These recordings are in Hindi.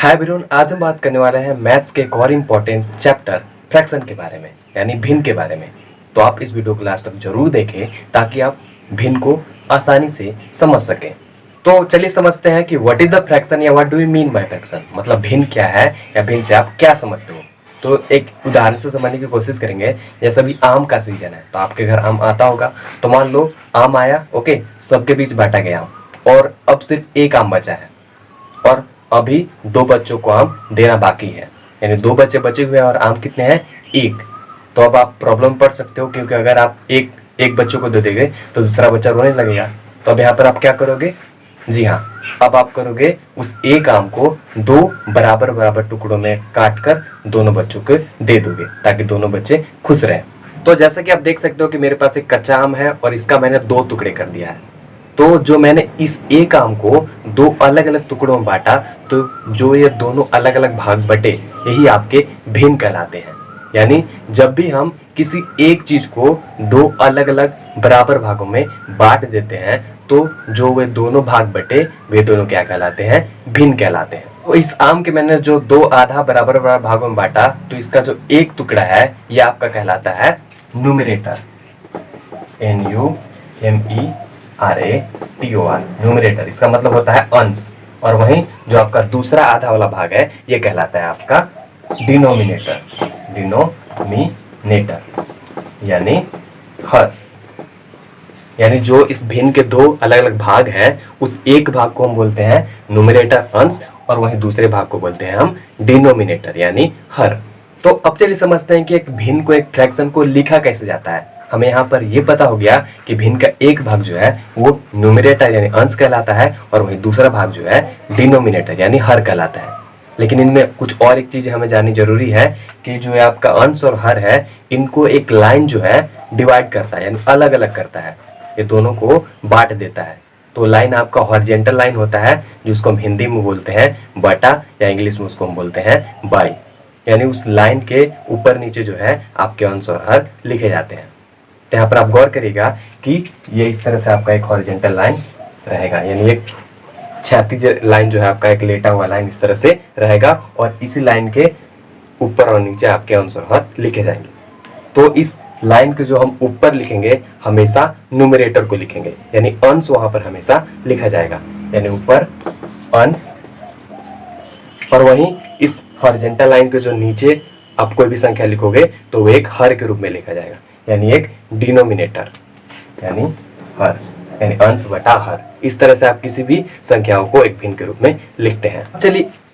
हाय एवरीवन, आज हम बात करने वाले हैं मैथ्स के एक और इम्पोर्टेंट चैप्टर फ्रैक्शन के बारे में, यानी भिन्न के बारे में। तो आप इस वीडियो को लास्ट तक जरूर देखें ताकि आप भिन्न को आसानी से समझ सकें। तो चलिए समझते हैं कि व्हाट इज द फ्रैक्शन या what do you mean by fraction, मतलब भिन्न क्या है या भिन्न से आप क्या समझते हो। तो एक उदाहरण से समझने की कोशिश करेंगे। जैसे अभी आम का सीजन है तो आपके घर आम आता होगा, तो मान लो आम आया, ओके, सबके बीच बांटा गया आम और अब सिर्फ एक आम बचा है और अभी दो बच्चों को आम देना बाकी है, यानी दो बच्चे बचे हुए हैं और आम कितने हैं, एक। तो अब आप प्रॉब्लम पढ़ सकते हो, क्योंकि अगर आप एक बच्चों को दे देंगे तो दूसरा बच्चा रोने लगेगा। तो अब यहाँ पर आप क्या करोगे, जी हाँ, अब आप करोगे उस एक आम को दो बराबर बराबर टुकड़ों में काट कर दोनों बच्चों को दे दोगे ताकि दोनों बच्चे खुश रहें। तो जैसा कि आप देख सकते हो कि मेरे पास एक कच्चा आम है और इसका मैंने दो टुकड़े कर दिया है। तो जो मैंने इस एक आम को दो अलग अलग टुकड़ों में बांटा, तो जो ये दोनों अलग अलग भाग बटे यही आपके भिन्न कहलाते हैं। यानी जब भी हम किसी एक चीज को दो अलग अलग बराबर भागों में बांट देते हैं तो जो वे दोनों भाग बटे वे दोनों क्या कहलाते हैं, भिन्न कहलाते हैं। तो इस आम के मैंने जो दो आधा बराबर बराबर भागों में बांटा, तो इसका जो एक टुकड़ा है ये आपका कहलाता है न्यूमरेटर, NUMERATOR, न्यूमरेटर। इसका मतलब होता है अंश। और वहीं जो आपका दूसरा आधा वाला भाग है ये कहलाता है आपका डिनोमिनेटर, यानी हर। यानी जो इस भिन्न के दो अलग अलग भाग हैं उस एक भाग को हम बोलते हैं न्यूमरेटर, अंश, और वहीं दूसरे भाग को बोलते हैं हम डिनोमिनेटर, यानी हर। तो अब चलिए समझते हैं कि एक भिन्न को, एक फ्रैक्शन को लिखा कैसे जाता है। हमें यहाँ पर ये पता हो गया कि भिन्न का एक भाग जो है वो न्यूमरेटर यानी अंश कहलाता है और वहीं दूसरा भाग जो है डिनोमिनेटर यानी हर कहलाता है। लेकिन इनमें कुछ और एक चीज हमें जाननी जरूरी है कि जो आपका अंश और हर है इनको एक लाइन जो है डिवाइड करता है, यानी अलग अलग करता है, ये दोनों को बांट देता है। तो लाइन आपका हॉरिजॉन्टल लाइन होता है जिसको हम हिंदी में बोलते हैं बटा, या इंग्लिश में उसको हम बोलते हैं बाई। यानी उस लाइन के ऊपर नीचे जो है आपके अंश और हर लिखे जाते हैं। तो यहाँ पर आप गौर करिएगा कि ये इस तरह से आपका एक हॉरिजॉन्टल लाइन रहेगा, यानी एक क्षैतिज लाइन जो है आपका एक लेटा हुआ लाइन इस तरह से रहेगा और इसी लाइन के ऊपर और नीचे आपके अंश और हर लिखे जाएंगे। तो इस लाइन के जो हम ऊपर लिखेंगे हमेशा न्यूमरेटर को लिखेंगे, यानी अंश वहां पर हमेशा लिखा जाएगा, यानी ऊपर अंश। और वहीं इस हॉरिजॉन्टल लाइन के जो नीचे आप कोई भी संख्या लिखोगे तो वो एक हर के रूप में लिखा जाएगा, यानी एक डिनोमिनेटर, यानी हर, यानी अंश बटा हर। इस तरह से आप किसी भी संख्याओं को एक भिन्न के रूप में लिखते हैं।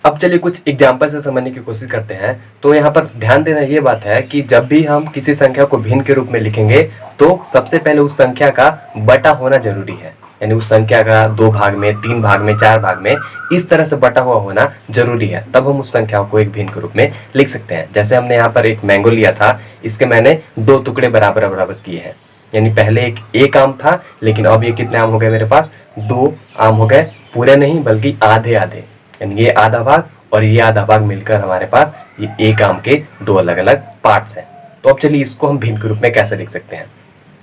अब चलिए कुछ एग्जांपल से समझने की कोशिश करते हैं। तो यहाँ पर ध्यान देना ये बात है कि जब भी हम किसी संख्या को भिन्न के रूप में लिखेंगे तो सबसे पहले उस संख्या का बटा होना जरूरी है, यानी उस संख्या का दो भाग में, तीन भाग में, चार भाग में इस तरह से बटा हुआ होना जरूरी है, तब हम उस संख्या को एक भिन्न के रूप में लिख सकते हैं। जैसे हमने यहाँ पर एक मैंगो लिया था, इसके मैंने दो टुकड़े बराबर बराबर किए हैं, यानी पहले एक आम था लेकिन अब ये कितने आम हो गए, मेरे पास दो आम हो गए, पूरे नहीं बल्कि आधे आधे, यानी ये आधा भाग और ये आधा भाग मिलकर हमारे पास ये एक आम के दो अलग अलग पार्ट्स हैं। तो अब चलिए इसको हम भिन्न के रूप में कैसे लिख सकते हैं।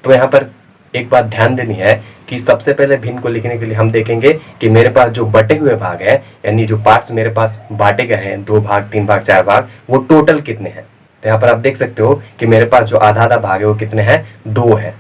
तो यहाँ पर एक बात ध्यान देनी है कि सबसे पहले भिन्न को लिखने के लिए हम देखेंगे कि मेरे पास जो बटे हुए भाग है, यानी जो पार्ट्स मेरे पास बांटे गए हैं, दो भाग, तीन भाग, चार भाग, वो टोटल कितने हैं। तो यहाँ पर आप देख सकते हो कि मेरे पास जो आधा आधा भाग है वो कितने हैं, दो है।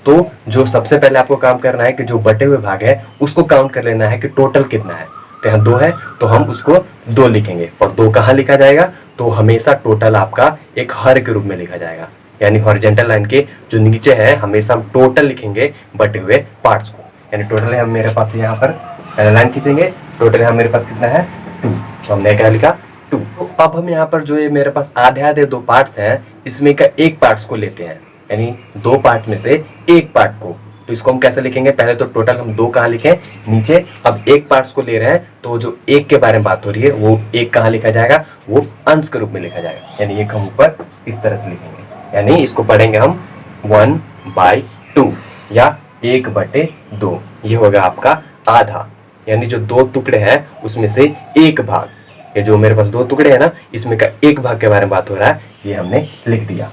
तो जो सबसे पहले आपको काम करना है कि जो बटे हुए भाग है उसको काउंट कर लेना है कि टोटल कितना है। तो यहाँ दो है तो हम उसको दो लिखेंगे, और दो कहाँ लिखा जाएगा, तो हमेशा टोटल आपका एक हर के रूप में लिखा जाएगा, यानी हॉरिजॉन्टल लाइन के जो नीचे है हमेशा हम टोटल लिखेंगे बटे हुए पार्ट्स को। यानी टोटल है, हम मेरे पास यहाँ पर लाइन खींचेंगे, टोटल है मेरे पास कितना है, 2, तो हमने क्या लिखा, 2। तो अब हम यहाँ पर जो ये मेरे पास आधे आधे दो पार्ट्स हैं इसमें का एक पार्ट्स को लेते हैं, यानी दो पार्ट में से एक पार्ट को। तो इसको हम कैसे लिखेंगे, पहले तो टोटल हम दो कहाँ लिखे, नीचे। अब एक पार्ट्स को ले रहे हैं तो जो एक के बारे में बात हो रही है वो एक कहाँ लिखा जाएगा, वो अंश के रूप में लिखा जाएगा, यानी एक हम ऊपर इस तरह से लिखेंगे, यानी इसको पढ़ेंगे हम 1/2 या 1/2। ये होगा आपका आधा, यानी जो दो टुकड़े हैं उसमें से एक भाग, ये जो मेरे पास दो टुकड़े हैं ना इसमें का एक भाग के बारे में बात हो रहा है, ये हमने लिख दिया।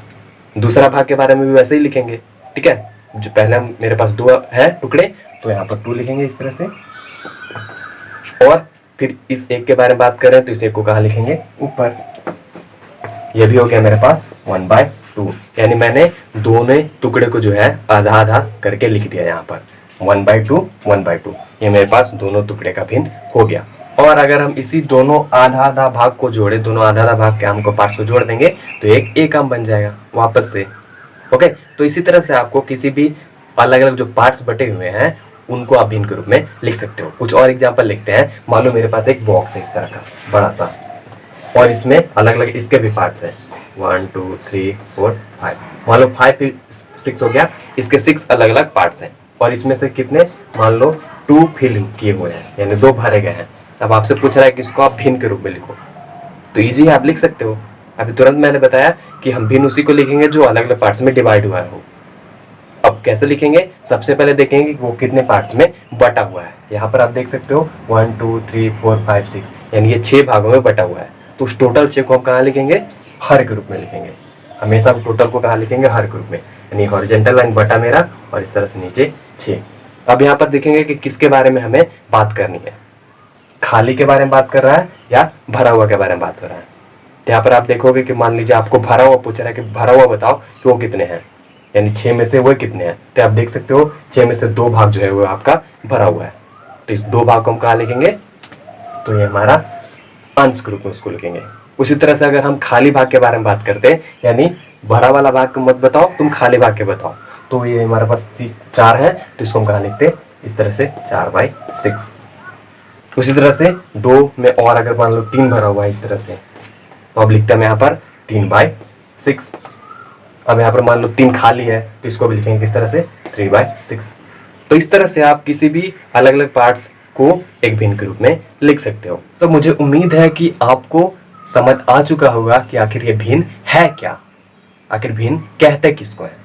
दूसरा भाग के बारे में भी वैसे ही लिखेंगे, ठीक है। जो पहले मेरे पास दो है टुकड़े तो यहाँ पर 2 लिखेंगे इस तरह से, और फिर इस एक के बारे में बात कर रहे हैं तो इस एक को कहाँ लिखेंगे, ऊपर। ये भी हो गया मेरे पास 1/2, यानी मैंने दोनों टुकड़े को जो है आधा आधा करके लिख दिया यहाँ पर 1/2 1/2। ये मेरे पास दोनों टुकड़े का भिन्न हो गया। और अगर हम इसी दोनों आधा आधा भाग को जोड़े, दोनों आधा आधा भाग के आम को पार्ट्स को जोड़ देंगे तो एक आम बन जाएगा वापस से। ओके, तो इसी तरह से आपको किसी भी अलग अलग जो पार्ट्स बटे हुए हैं उनको आप भिन्न के रूप में लिख सकते हो। कुछ और एग्जाम्पल लिखते हैं। मान लो मेरे पास एक बॉक्स है इस तरह का बड़ा सा, और इसमें अलग अलग इसके भी पार्ट्स हैं 1 2 3 4 5। मान लो 5 फिर 6 हो गया, इसके 6 अलग अलग पार्ट्स हैं, और इसमें से कितने, मान लो 2 फिल किए हुए हैं, यानी 2 भरे गए हैं। अब आपसे पूछ रहा है कि इसको आप भिन्न के रूप में लिखो, तो इजी आप लिख सकते हो। अभी तुरंत मैंने बताया कि हम भिन्न उसी को लिखेंगे जो अलग अलग पार्ट्स में डिवाइड हुआ है। अब कैसे लिखेंगे, सबसे पहले देखेंगे कि वो कितने पार्ट्स में बटा हुआ है। यहाँ पर आप देख सकते हो 1 2 3 4 5 6, यानी ये 6 भागों में बटा हुआ है। तो उस टोटल 6 को हम कहाँ लिखेंगे, हर के रूप में लिखेंगे। हमेशा हम टोटल को कहाँ लिखेंगे, हर के रूप में, यानी हॉरिजॉन्टल लाइन बटा मेरा और इस तरह से नीचे 6। अब यहाँ पर देखेंगे कि किसके बारे में हमें बात करनी है, खाली के बारे में बात कर रहा है या भरा हुआ के बारे में बात कर रहा है। तो यहाँ पर आप देखोगे कि मान लीजिए आपको भरा हुआ पूछ रहा है कि भरा हुआ बताओ कि वो कितने हैं, यानी 6 में से वो कितने हैं। तो आप देख सकते हो 6 में से 2 भाग जो है वो आपका भरा हुआ है। तो इस 2 भाग को हम कहाँ लिखेंगे, तो ये हमारा अंश के रूप में उसको लिखेंगे। उसी तरह से अगर हम खाली भाग के बारे में बात करते हैं, यानी भरा वाला भाग को मत बताओ, तुम खाली भाग के बताओ, तो ये हमारे पास 4 है, तो इसको हम कहाँ लिखते, इस तरह से 4/6। उसी तरह से 2 में और अगर मान लो 3 भरा हुआ है इस तरह से, तो अब लिखते हैं यहाँ पर 3/6। अब यहाँ पर मान लो 3 खाली है, तो इसको भी लिखेंगे किस तरह से, 3/6। तो इस तरह से आप किसी भी अलग अलग पार्ट्स को एक भिन्न के रूप में लिख सकते हो। तो मुझे उम्मीद है कि आपको समझ आ चुका होगा कि आखिर ये भिन्न है क्या, आखिर भिन्न कहते किसको है।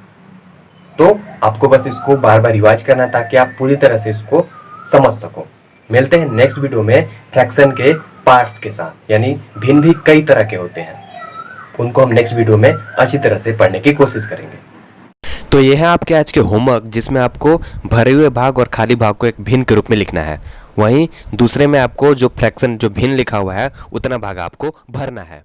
तो आपको बस इसको बार बार रिवाइज करना है ताकि आप पूरी तरह से इसको समझ सको। मिलते हैं नेक्स्ट वीडियो में फ्रैक्शन के पार्ट्स के साथ, यानी भिन्न भी कई तरह के होते हैं, उनको हम नेक्स्ट वीडियो में अच्छी तरह से पढ़ने की कोशिश करेंगे। तो ये है आपके आज के होमवर्क, जिसमें आपको भरे हुए भाग और खाली भाग को एक भिन्न के रूप में लिखना है। वहीं दूसरे में आपको जो फ्रैक्शन जो भिन्न लिखा हुआ है उतना भाग आपको भरना है।